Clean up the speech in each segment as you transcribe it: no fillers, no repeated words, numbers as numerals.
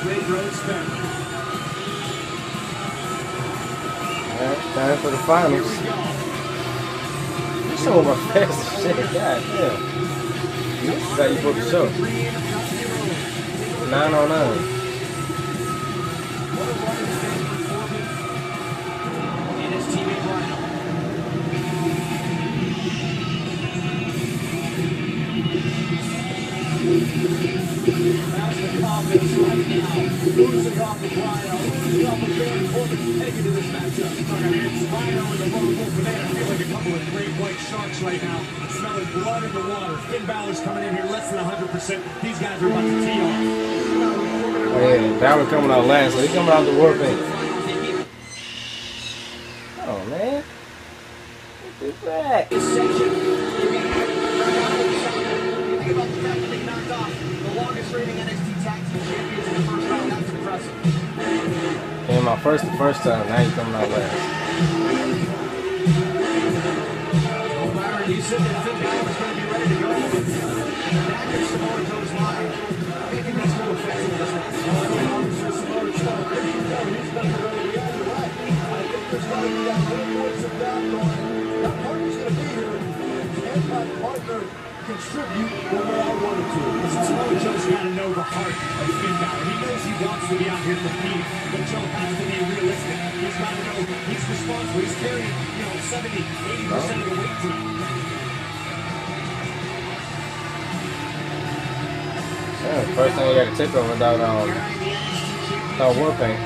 Great road spent. Alright, time for the finals. You showing my fast as shit, god damn. This is how you book the show. 9 on 9. And his teammate Rhyno. That's the confidence right now. Losing off of Rhyno, losing off of Baron Corbin, heading into this matchup. It's Rhyno and the lone wolf, and they feel like a couple of great white sharks right now. Smelling blood in the water. Finn Balor's coming in here less than 100%. These guys are about to tee off. Oh yeah, Bálor coming out last, so he's coming out the war paint. Oh man. Get back. This section, you think about the fact that they knocked off the longest reigning NXT Tag Team Champions in the first round. That's impressive. Came out first the first time, now he's coming out last. Well, Byron, you said that Finn Balor was going to be ready to go. Back in Samoa Joe's line, I think that's going to affect him this match. Samoa Joe, he's going to be ready to go. Yeah, you're right. I think there's going to be that little voice of doubt going. That partner's going to be here. Can my partner contribute the way I wanted to? Samoa Joe's got to know the heart of Finn Balor. He knows he wants to be out here competing, but Joe has to be realistic. He's got to know he's responsible. He's carrying, 70, 80% of the weight team. Yeah, first time you got to take over without war paint.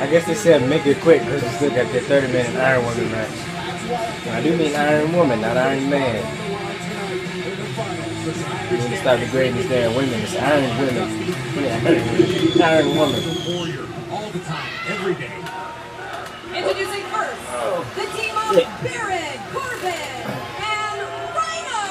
I guess they said make it quick because we still got the 30-minute Iron Woman match. And I do mean Iron Woman, not Iron Man. You need to stop degrading these damn women. It's Iron Women. Yeah, Iron Woman. All the time, every day. Introducing first, the team of Baron, Corbin, and Rhyno.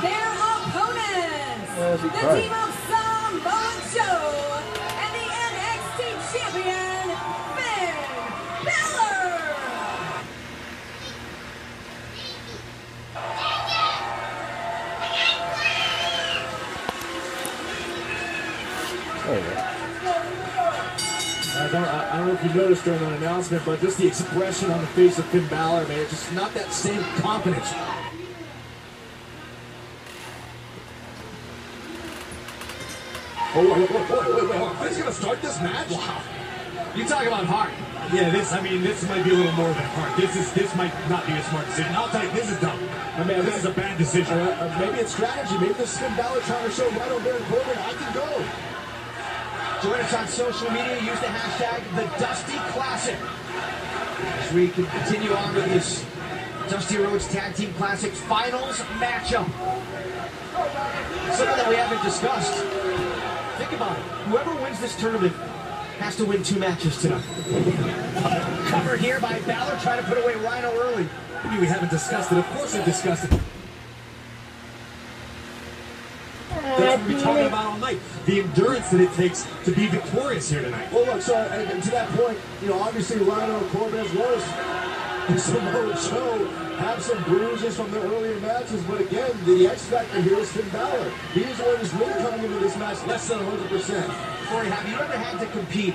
Their opponents, the team of Sub-Goddamn-Scribe and the NXT champion, Finn Balor. I don't know if you noticed during that announcement, but just the expression on the face of Finn Balor, man, it's just not that same confidence. Oh, wait, he's gonna start this match? Wow. You talk about heart. Yeah, this might be a little more than heart. This might not be a smart decision. I'll tell you, this is dumb. I mean, this is a bad decision. Maybe it's strategy. Maybe this is Finn Balor trying to show Rhyno Baron Corbin, I can go. Join us on social media. Use the hashtag #TheDustyClassic as we can continue on with this Dusty Rhodes Tag Team Classics Finals matchup. Something that we haven't discussed. Think about it. Whoever wins this tournament has to win 2 matches tonight. Cover here by Balor trying to put away Rhyno early. Maybe we haven't discussed it. Of course we've discussed it. That's what we'll be talking about all night. The endurance that it takes to be victorious here tonight. Well, look, so and to that point, obviously Rhyno and Corbin as well as Samoa Joe have some bruises from their earlier matches, but again, the X factor here is Finn Balor. He's the one who's really coming into this match less than 100%. Corey, have you ever had to compete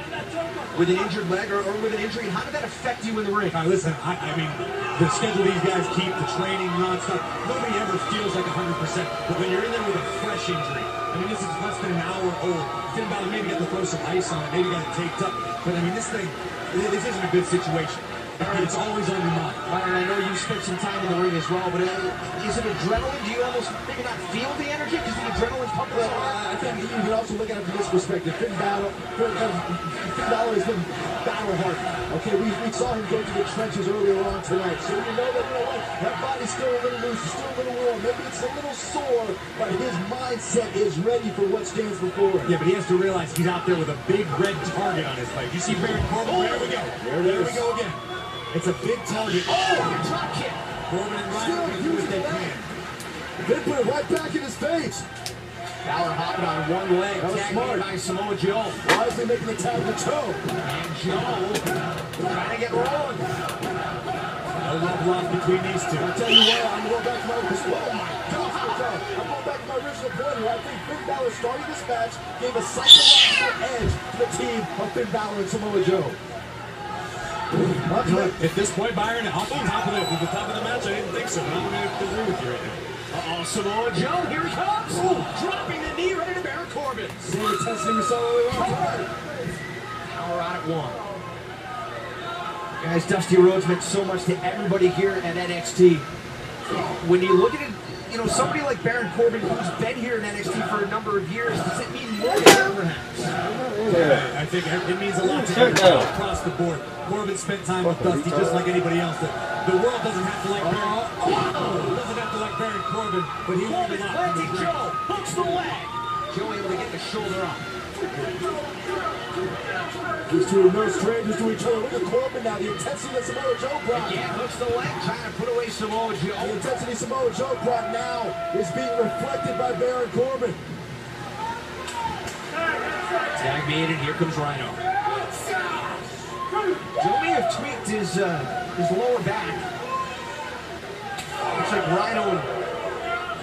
with an injured leg or with an injury? How did that affect you in the ring? Listen, I mean, the schedule these guys keep, the training, nonstop, nobody ever feels like 100%. But when you're in there with a fresh injury, I mean, this is less than an hour old. Finn Balor maybe got to throw some ice on it, maybe got it taped up. But I mean, this isn't a good situation. It's always on your mind. Byron, I know you spent some time in the ring as well, but is it adrenaline? Do you almost maybe not feel the energy because the adrenaline's pumping? Well, I think you can also look at it from this perspective. Finn Balor has been battle hardened. Okay, we saw him go to the trenches earlier on tonight, so you know what? That body's still a little loose, still a little warm. Maybe it's a little sore, but his mindset is ready for what stands before him. Yeah, but he has to realize he's out there with a big red target on his leg. You see Baron Corbin? There we go. There we go again. It's a big target. Oh, drop kick. Corbin and Rhyno can do what they can. They put it right back in his face. Balor hopping on one leg, tagged by Samoa Joe. Wisely making the tag with Joe. And Joe trying to get rolling. No love lost between these two. I'll tell you what, I'm going back to my original point here. I think Finn Balor starting this match gave a psychological edge to the team of Finn Balor and Samoa Joe. At this point, Byron, off the top of the match, I didn't think so. But I'm going to have to agree with you right now. Uh-oh, Samoa Joe, here he comes! Ooh, dropping the knee right into Baron Corbin. Same intensity we saw earlier on. Power out at one. Guys, Dusty Rhodes meant so much to everybody here at NXT. When you look at it, you know, somebody like Baron Corbin, who's been here in NXT for a number of years, does it mean more to him, perhaps? Yeah, I think it means a lot to everybody across the board. Corbin spent time with Dusty just like anybody else. The world doesn't have to like Baron. Doesn't have to like Baron Corbin, but he won't be planting Joe, hooks the leg. Joe able to get the shoulder up. These two are no strangers to each other. Look at Corbin now, the intensity that Samoa Joe brought. Yeah, hooks the leg, trying to put away Samoa Joe. The intensity Samoa Joe brought now is being reflected by Baron Corbin. Tag made, and here comes Rhyno. Joe may have tweaked his lower back. Looks like Rhyno and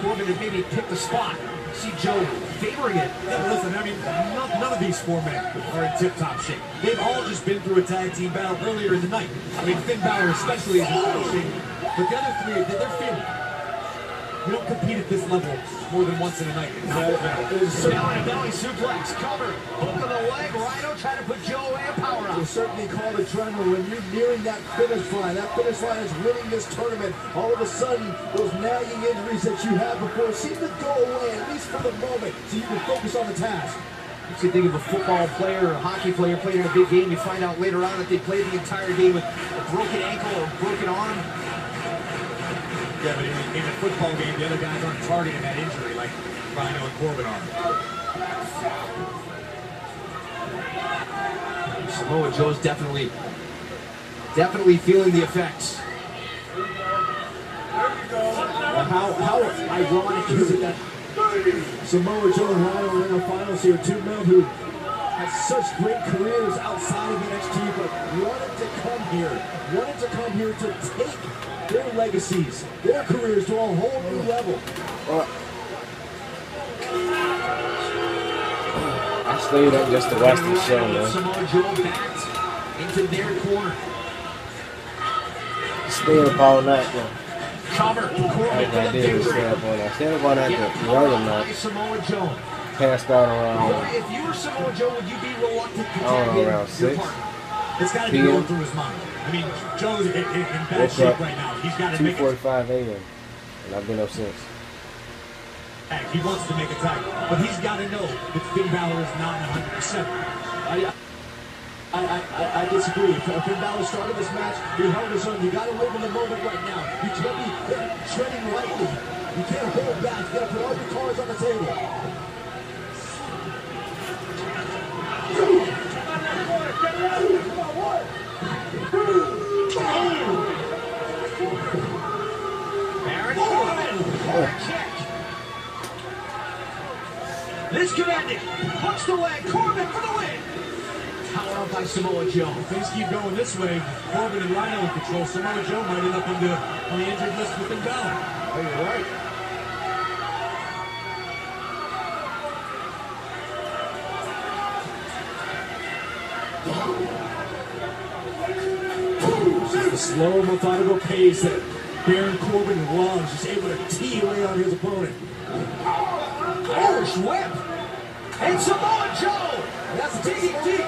Corbin have maybe picked a spot. See Joe favoring it. Yeah, listen, I mean, none of these four men are in tip-top shape. They've all just been through a tag team battle earlier in the night. I mean, Finn Balor especially is in full shape. But the other three, they're feeling it. You don't compete at this level more than once in a night. Belly suplex, cover, hook of the leg, Rhyno trying to put Joe away, a power up. It's certainly called adrenaline when you're nearing that finish line. That finish line is winning this tournament. All of a sudden, those nagging injuries that you had before seem to go away, at least for the moment, so you can focus on the task. You think of a football player or a hockey player played in a big game, you find out later on that they played the entire game with a broken ankle or a broken arm. Yeah, but in a football game, the other guys aren't targeting that injury like Rhyno and Corbin are. Samoa Joe's definitely feeling the effects. Well, how ironic is it that Samoa Joe and Rhyno are in the finals here? Two men who had such great careers outside of NXT, but wanted to come here to take their legacies, their careers to a whole new level. I stayed up just to watch the show, man. Samoa Joe backed into their corner. Stayed up all night, man. Cover. Corbin I did stay up all night. Stayed up all night the other night. Samoa Joe. Passed out around, If you were Samoa Joe, would you be reluctant to I don't know, around 6. It's got to be going through his mind. I mean, Joe's in bad shape right now. He's got to make 2:45 a.m. and I've been up since. He wants to make a tag, but he's got to know that Finn Balor is not 100%. I disagree. If Finn Balor started this match, he held his own. You got to live in the moment right now. You can't be treading lightly. You can't hold back. You got to put all your cards on the table. Baron Corbin. Check. This could end it. Hooks the leg. Corbin for the win. Power up by Samoa Joe. If things keep going this way, Corbin and Rhyno in control. Samoa Joe might end up on the injured list with Finn Balor. Oh, you're right. The slow, methodical pace that Baron Corbin loves, just able to tee away on his opponent. Irish whip. And Samoa Joe. That's digging deep.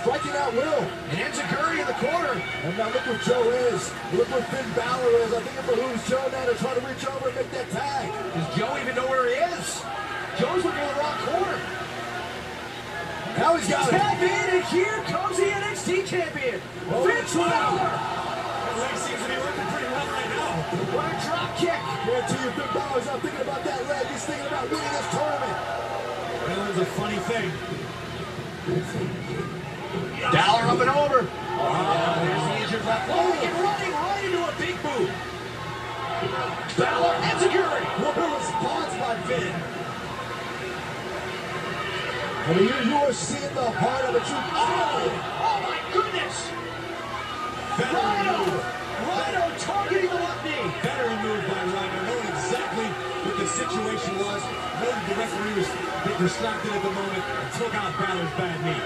striking at will. And Enziguri in the corner. And now look where Joe is. Look where Finn Bálor is. I think it behooves Joe now to try to reach over and make that tag. Does Joe even know where he is? Joe's looking in the wrong corner. Now he's got it. Tap in, and here comes the NXT champion, Finn Bálor. That leg seems to be working pretty well right now. What a drop kick. Guarantee you, Finn Bálor's not thinking about that leg. He's thinking about winning this tournament. That was a funny thing. Bálor up and over. There's the injured left leg and running right into a big move. Bálor, Enziguri. What a response by Finn. I mean, you are seeing the heart of a true. Oh my goodness! Rhyno targeting the left knee. Better move by Rhyno, knowing exactly what the situation was. Noted the referee was a bit distracted at the moment and took out Bálor's bad knee.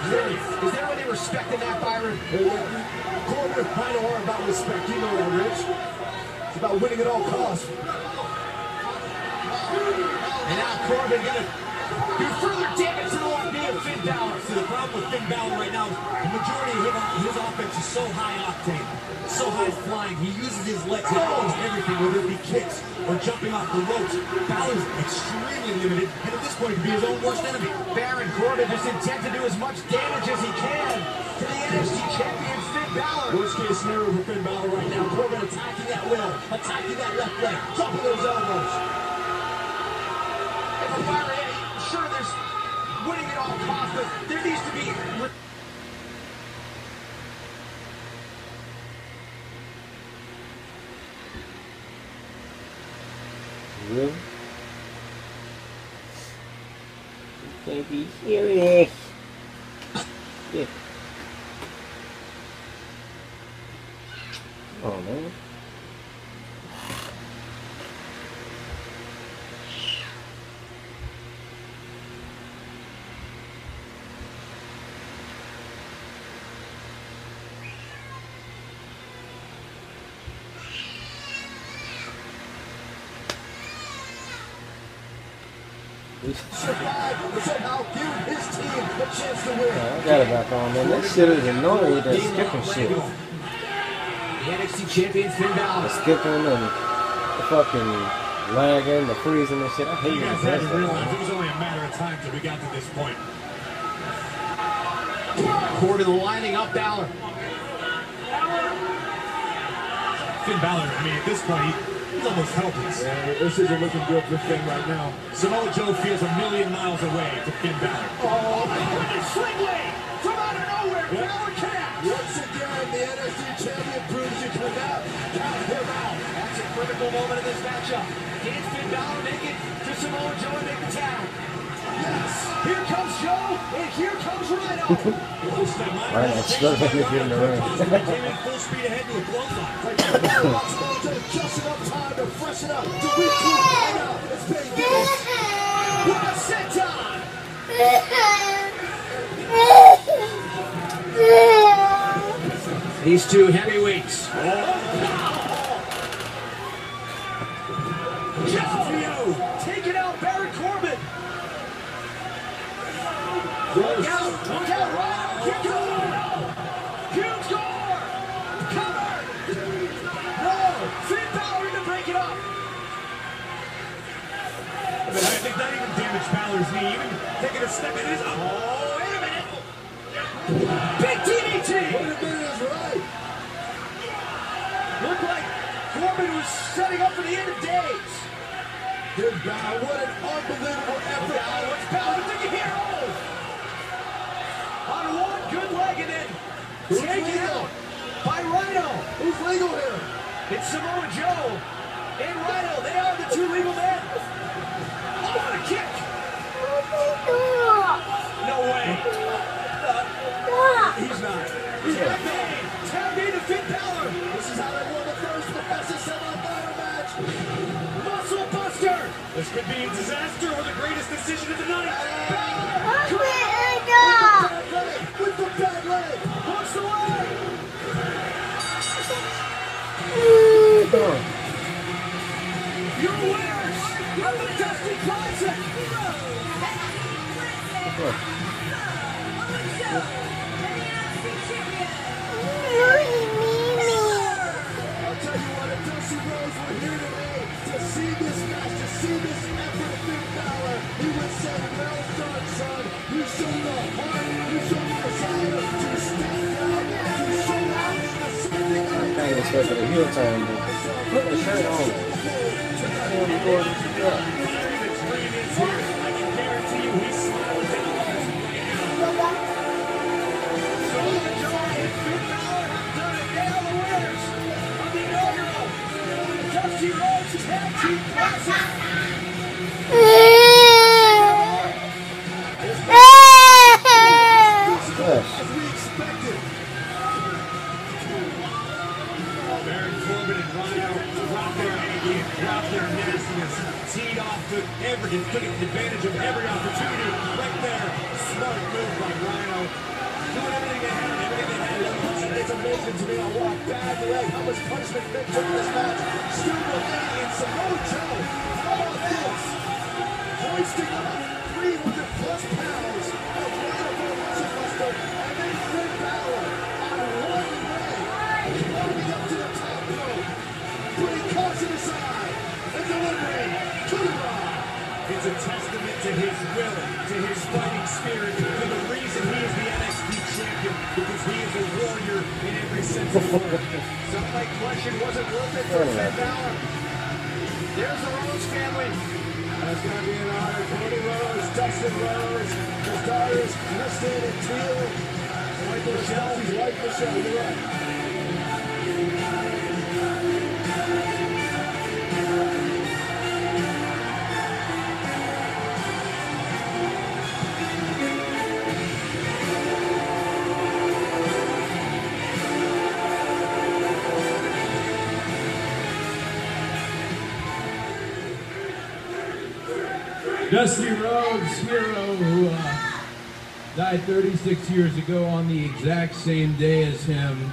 Is there any respect in that, Byron? Corbin and Rhyno are about respect. You know that, Rich. It's about winning at all costs. And now Corbin gonna do further damage to the left knee of Finn Bálor. See, the problem with Finn Bálor right now is the majority of his offense is so high octane, so high flying. He uses his legs to almost everything, whether it be kicks or jumping off the ropes. Bálor's extremely limited, and at this point, he could be his own worst enemy. Baron Corbin just intent to do as much damage as he can to the NXT champion, Finn Bálor. Worst case scenario for Finn Bálor right now. Corbin attacking that will, attacking that left leg, dropping those elbows. And for Byron, sure, there's winning at all costs, but there needs to be. Really? You can't be serious. Yeah. Oh man. Somehow give his team a chance to win. I got it back on, man. That shit is annoying, that skipping shit. The NXT champion, Finn Bálor. The skipping and the fucking lagging, the freezing and shit. I hate You it. guys had to realize it was only a matter of time till we got to this point. Corbin lining up Bálor. Finn Bálor, I mean, at this point, he's almost helpless. Yeah, this isn't looking good for Finn right now. Samoa Joe feels a million miles away to Finn Bálor. Oh, the swing blade from out of nowhere. Bálor connects. Once again, the NXT champion proves you cannot count him out. That's a critical moment in this matchup. Can Finn Bálor make it to Samoa Joe and make the tag? Yes. Here comes Joe, and here comes Rhyno. Rhyno's struggling to get in the ring. Came in full speed ahead to a clothesline. Just enough time to freshen up, to recoup. It's paying dividends. What a senton! These two heavyweights. Joe taking out Baron Corbin. Look out, Rhyno. Here goes Rhyno. Huge score. Cover. No, Finn Bálor to break it up. I think that even damaged Balor's knee. Even taking a step in his. Oh, wait a minute. Big DDT. Wait a minute is right. Looked like Corbin was setting up for the end of days. Finn Bálor, what an unbelievable effort. What's Bálor thinking here? On one good leg and then taken out by Rhyno. Who's legal here? It's Samoa Joe and Rhyno. They are the two legal men. Oh, what a kick. No way. He's not. Tap in to Finn Bálor. This is how they won the first Professor semi-final match. Muscle buster. This could be a disaster or the greatest decision of the night. With the bad leg. What's the way? Your winners of the Dusty Classic. champion. I'll tell you what, if Dusty Rhodes were here today to see this match, to see this effort of Finn Balor, he would say, well done, son. You showed the heart, you showed the desire to stand up, to show out ascending on I ain't expecting a heel turn, but put the shirt on. I don't record this up. I can guarantee you he's smiling down on us right now. So the John and Finn Balor have done it. They are the winners of the inaugural Dusty Rhodes Tag Team Classic. as we expected. Baron Corbin and Rhyno dropped their energy, dropped their nastiness, teed off, took advantage of every opportunity. Right there, smart move by Rhyno. Doing everything they had, It's amazing to me on what bad leg, how much punishment Finn took in this match. Still remains in Samoa Joe. How about this? Hoisting up 300 plus pounds of Rhyno for the muscle buster, and then Finn Balor on one leg, climbing up to the top rope, putting caution aside, and delivering to the rock. It's a testament to his will, to his fighting spirit, to the reason he is the NXT champion, because he is a warrior in every sense of the word. Some might question, was it worth it for Finn Balor? There's the Rhodes family. That's going to be an honor. Cody Rhodes, Dustin Rhodes, his daughters, Kristen and Teal, Michael Michelle, his wife Michelle, you're right. Dusty Rhodes, hero who died 36 years ago on the exact same day as him.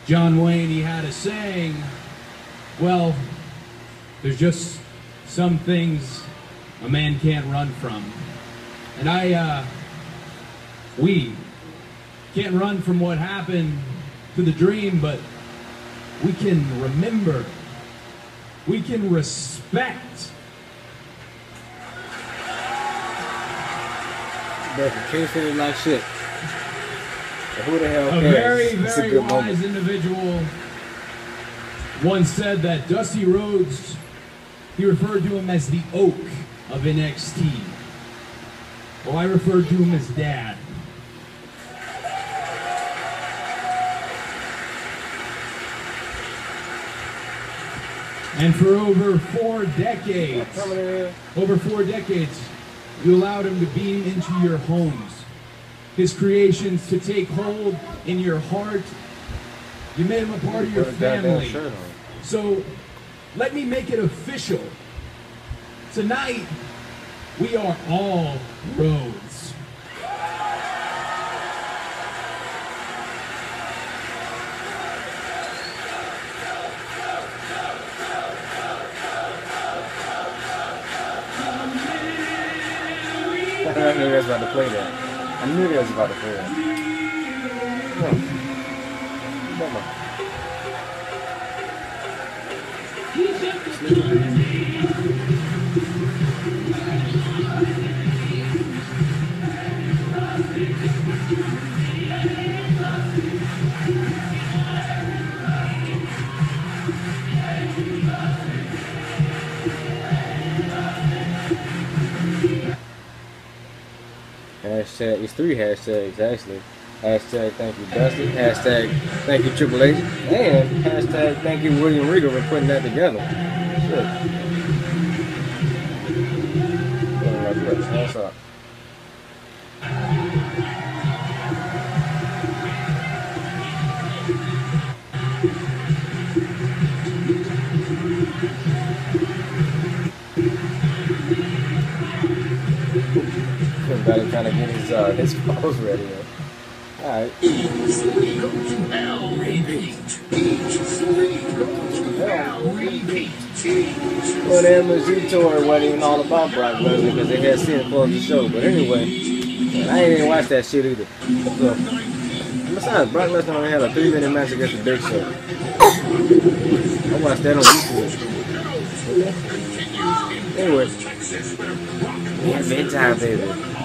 John Wayne, he had a saying, well, there's just some things a man can't run from. And we can't run from what happened to the dream, but we can remember, we can respect. King Finish like shit. But who the hell cares? A very, It's a very good wise moment. individual once said that Dusty Rhodes, he referred to him as the oak of NXT. Well, I referred to him as Dad. And for over 4 decades, you allowed him to beam into your homes. His creations to take hold in your heart. You made him a part of your family. So let me make it official. Tonight, we are all Rhodes. I knew they was about to play that. I knew they was about to play that. Come on. Hashtag, it's 3 hashtags actually. Hashtag thank you Dusty, hashtag thank you Triple H, and hashtag thank you William Regal for putting that together. Shit. What's up? Everybody trying to get his pose ready. Alright. Well, the MSG tour wasn't even all about Brock Lesnar because they had seen it close the show. But anyway, I ain't even watched that shit either. So, besides, Brock Lesnar only had a 3-minute match against the Big Show. I watched that on YouTube. Okay. Anyway, yeah, midtime, baby.